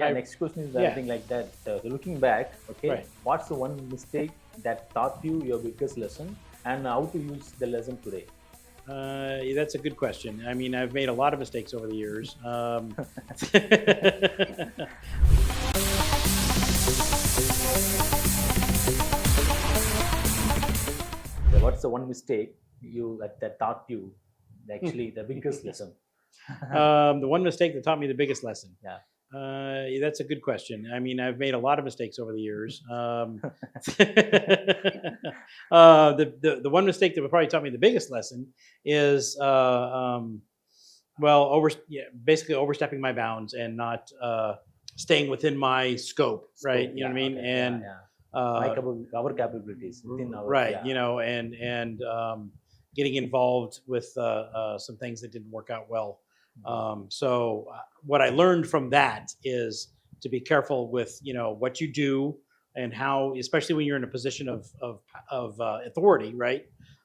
Yeah, next question is something like that. Looking back, okay, Right. what's the one mistake that taught you your biggest lesson and how to use the lesson today? That's a good question. I mean, I've made a lot of mistakes over the years. Yeah, what's the one mistake that taught you actually the biggest lesson? The one mistake that taught me the biggest lesson. Yeah. That's a good question. I mean, I've made a lot of mistakes over the years. The one mistake that would probably taught me the biggest lesson is basically overstepping my bounds and not staying within my scope, right? You know what I mean? Okay, And our capabilities within our right, yeah. and getting involved with some things that didn't work out well. What I learned from that is to be careful with what you do and how, especially when you're in a position of authority, right?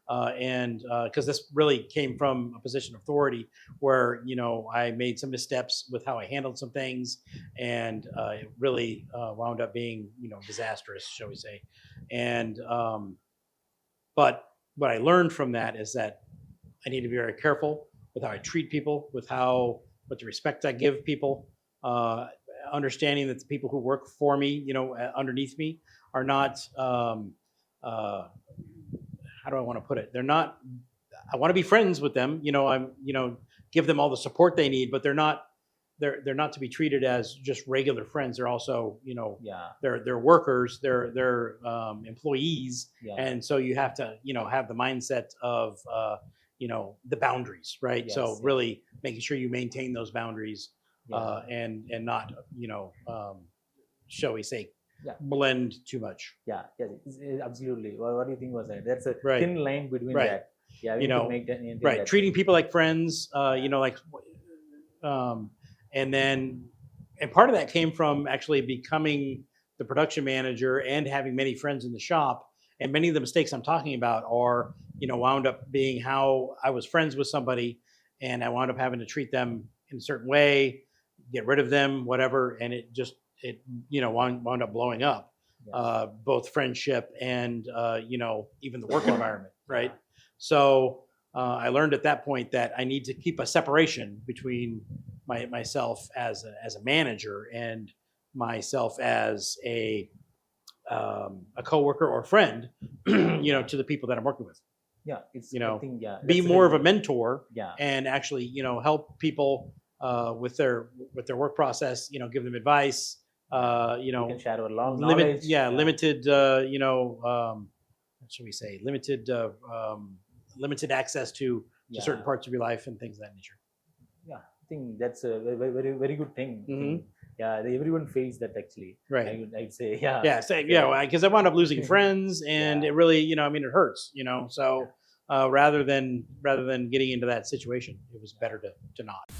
And because this really came from a position of authority where I made some missteps with how I handled some things, and it really wound up being disastrous, shall we say? And but what I learned from that is that I need to be very careful with how I treat people, with what the respect I give people, understanding that the people who work for me, underneath me, are not. How do I want to put it? They're not. I want to be friends with them. Give them all the support they need, but they're not. They're not to be treated as just regular friends. They're also, Yeah. they're workers. They're employees, Yeah. and so you have to, have the mindset of the boundaries, right? Yes, So really making sure you maintain those boundaries, Yeah. and not shall we say Yeah. blend too much. Yeah, absolutely. What do you think was that? That's a Right. thin line between Right. that. Yeah, we You need to know, maintain right, that. treating people like friends, and part of that came from actually becoming the production manager and having many friends in the shop. And many of the mistakes I'm talking about are, wound up being how I was friends with somebody and I wound up having to treat them in a certain way, get rid of them, whatever. And it wound up blowing up, Yes. both friendship and, even the work environment. Right. So I learned at that point that I need to keep a separation between myself as a manager and myself as a coworker or friend, to the people that I'm working with. Yeah, it's I think be that's more of really- a mentor, Yeah. and actually, help people with their work process. Give them advice. We can share our long knowledge. Limited. What should we say? Limited access to certain parts of your life and things of that nature. Yeah, I think that's a very very good thing. Mhm. Yeah, everyone feels that actually. Right. I'd say yeah. Because I wound up losing friends, and Yeah. it really, it hurts. So rather than getting into that situation, it was better to not.